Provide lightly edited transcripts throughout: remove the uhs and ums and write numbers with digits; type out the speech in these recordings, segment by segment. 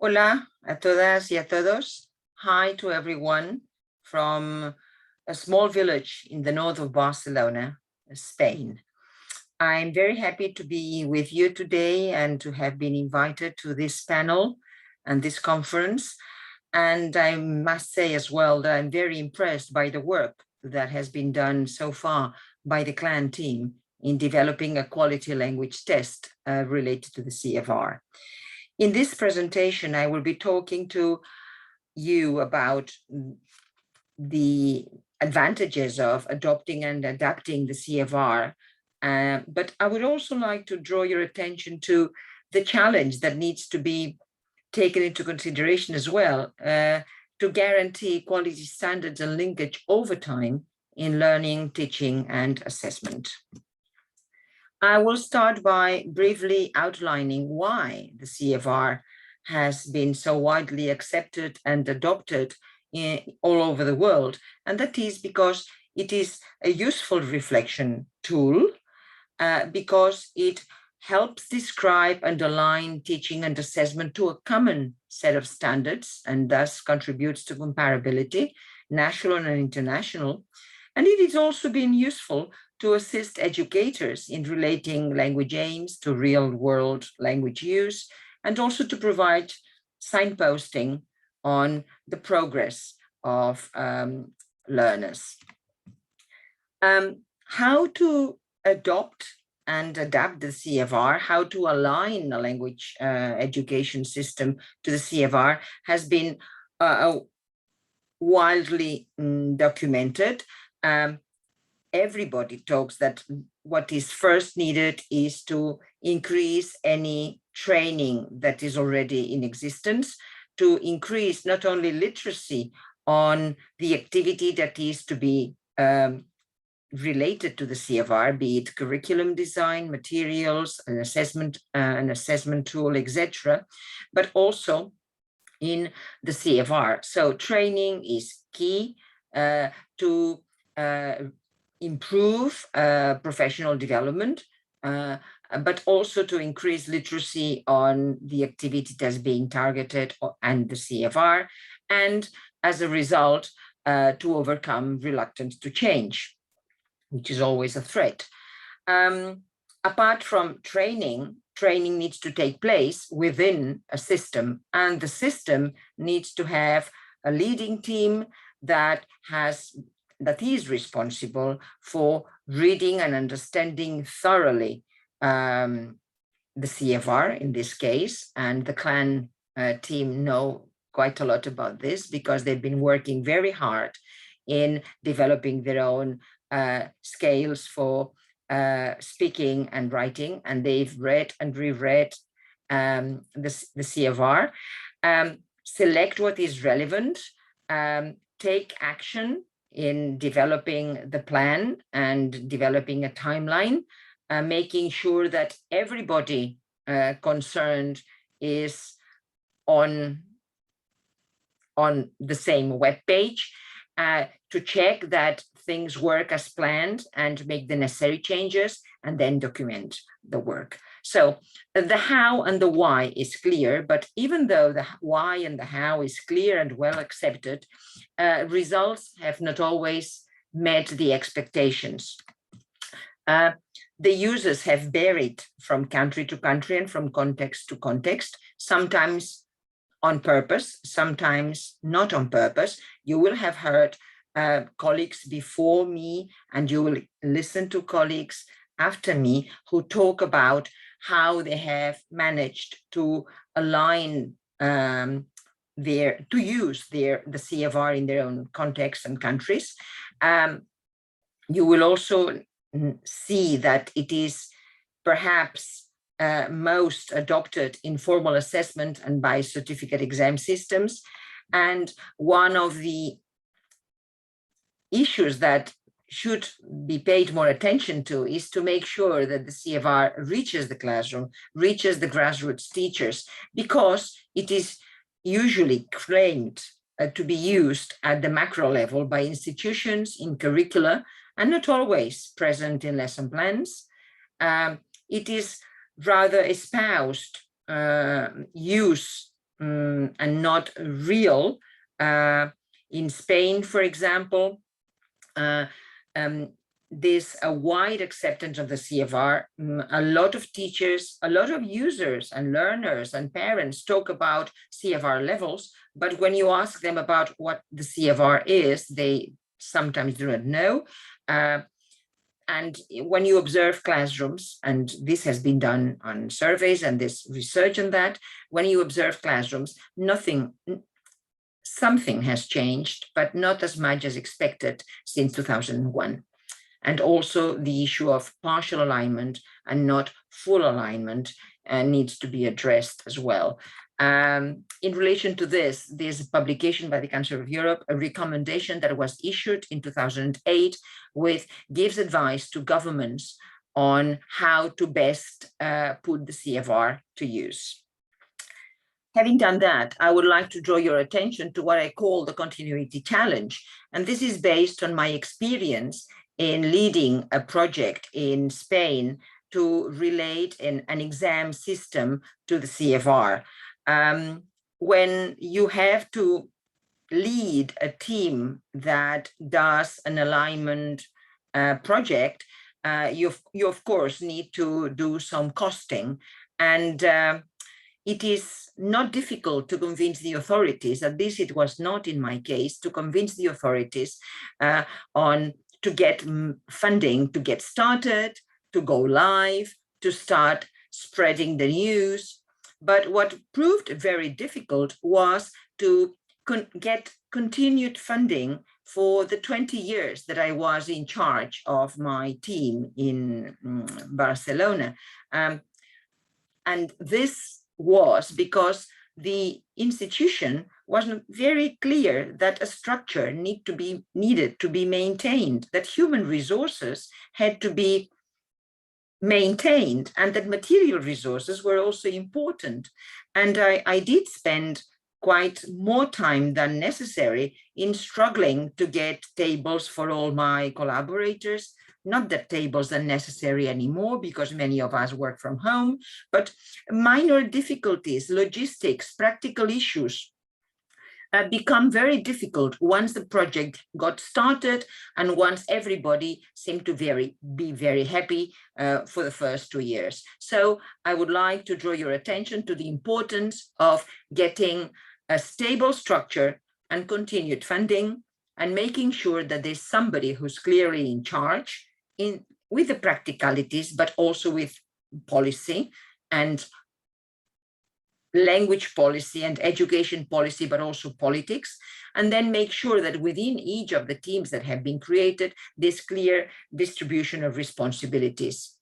Hola a todas y a todos. Hi to everyone from a small village in the north of Barcelona, Spain. I'm very happy to be with you today and to have been invited to this panel and this conference. And I must say as well that I'm very impressed by the work that has been done so far by the CLAN team in developing a quality language test related to the CFR. In this presentation, I will be talking to you about the advantages of adopting and adapting the CFR, but I would also like to draw your attention to the challenge that needs to be taken into consideration as well to guarantee quality standards and linkage over time in learning, teaching, and assessment. I will start by briefly outlining why the CFR has been so widely accepted and adopted all over the world. And that is because it is a useful reflection tool, because it helps describe and align teaching and assessment to a common set of standards and thus contributes to comparability, national and international. And it has also been useful to assist educators in relating language aims to real-world language use, and also to provide signposting on the progress of learners. How to adopt and adapt the CFR, how to align the language education system to the CFR has been widely documented. Everybody talks that what is first needed is to increase any training that is already in existence, to increase not only literacy on the activity that is to be related to the CFR, be it curriculum design, materials, an assessment tool, etc., but also in the CFR. So training is key to improve professional development, but also to increase literacy on the activity that's being targeted and the CFR, and as a result, to overcome reluctance to change, which is always a threat. Apart from training needs to take place within a system, and the system needs to have a leading team that is responsible for reading and understanding thoroughly the CFR in this case, and the CLAN team know quite a lot about this because they've been working very hard in developing their own scales for speaking and writing, and they've read and reread the CFR, select what is relevant, take action in developing the plan and developing a timeline, making sure that everybody concerned is on the same web page, to check that things work as planned and make the necessary changes, and then document the work. So the how and the why is clear, but even though the why and the how is clear and well accepted, results have not always met the expectations. The users have varied from country to country and from context to context, sometimes on purpose, sometimes not on purpose. You will have heard colleagues before me, and you will listen to colleagues after me who talk about how they have managed to align to use the CFR in their own context and countries. You will also see that it is perhaps most adopted in formal assessment and by certificate exam systems. And one of the issues that should be paid more attention to is to make sure that the CFR reaches the classroom, reaches the grassroots teachers, because it is usually claimed to be used at the macro level by institutions in curricula and not always present in lesson plans. It is rather espoused use and not real. In Spain, for example, there's a wide acceptance of the CFR. A lot of teachers, a lot of users and learners and parents talk about CFR levels, but when you ask them about what the CFR is, they sometimes do not know. And when you observe classrooms, and this has been done on surveys and there's research on that, when you observe classrooms, something has changed, but not as much as expected since 2001. And also the issue of partial alignment and not full alignment needs to be addressed as well. In relation to this, there's a publication by the Council of Europe, a recommendation that was issued in 2008, gives advice to governments on how to best put the CFR to use. Having done that, I would like to draw your attention to what I call the continuity challenge. And this is based on my experience in leading a project in Spain to relate an exam system to the CFR. When you have to lead a team that does an alignment project, you of course need to do some costing, and it is not difficult to convince the authorities, at least it was not in my case, to convince the authorities to get funding, to get started, to go live, to start spreading the news. But what proved very difficult was to get continued funding for the 20 years that I was in charge of my team in Barcelona. And this was because the institution wasn't very clear that a structure needed to be maintained, that human resources had to be maintained, and that material resources were also important. And I did spend quite more time than necessary in struggling to get tables for all my collaborators. Not that tables are necessary anymore because many of us work from home, but minor difficulties, logistics, practical issues become very difficult once the project got started and once everybody seemed to be very happy for the first 2 years. So I would like to draw your attention to the importance of getting a stable structure and continued funding, and making sure that there's somebody who's clearly in charge with the practicalities, but also with policy and language policy and education policy, but also politics, and then make sure that within each of the teams that have been created, there's clear distribution of responsibilities.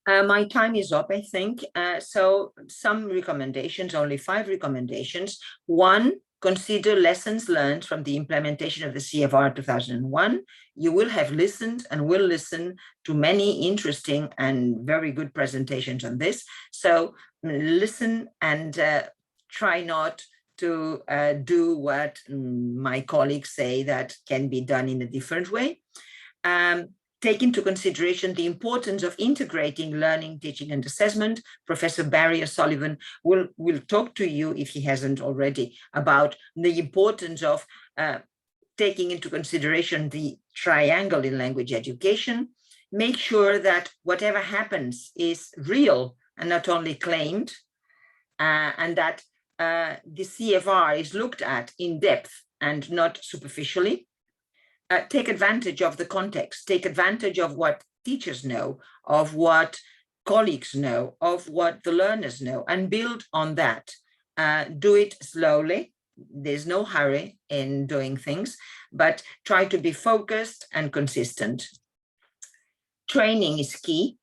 My time is up, I think. So some recommendations, only 5 recommendations. 1, consider lessons learned from the implementation of the CFR 2001. You will have listened and will listen to many interesting and very good presentations on this. So listen and try not to do what my colleagues say that can be done in a different way. Take into consideration the importance of integrating learning, teaching, and assessment. Professor Barry O'Sullivan will talk to you, if he hasn't already, about the importance of taking into consideration the triangle in language education. Make sure that whatever happens is real and not only claimed, and that the CFR is looked at in depth and not superficially. Take advantage of the context, take advantage of what teachers know, of what colleagues know, of what the learners know, and build on that. Do it slowly. There's no hurry in doing things, but try to be focused and consistent. Training is key.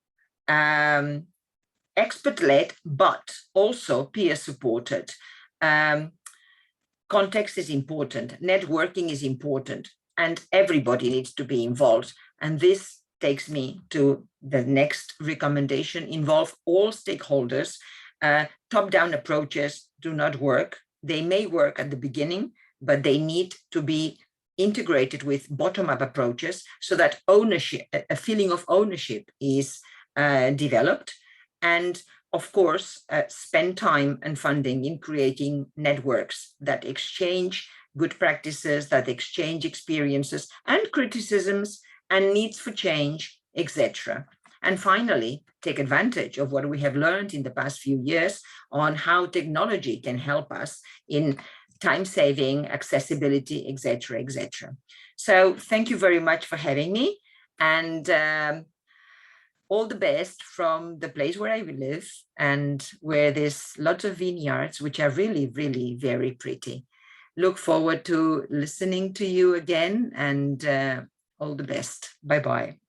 Expert-led, but also peer-supported. Context is important. Networking is important. And everybody needs to be involved. And this takes me to the next recommendation: involve all stakeholders. Top-down approaches do not work. They may work at the beginning, but they need to be integrated with bottom-up approaches so that ownership, a feeling of ownership is developed. and of course, spend time and funding in creating networks that exchange good practices, that exchange experiences and criticisms and needs for change, etc. And finally, take advantage of what we have learned in the past few years on how technology can help us in time saving, accessibility, etc., etc. So thank you very much for having me, and all the best from the place where I live and where there's lots of vineyards, which are really, really very pretty. Look forward to listening to you again, and all the best. Bye-bye.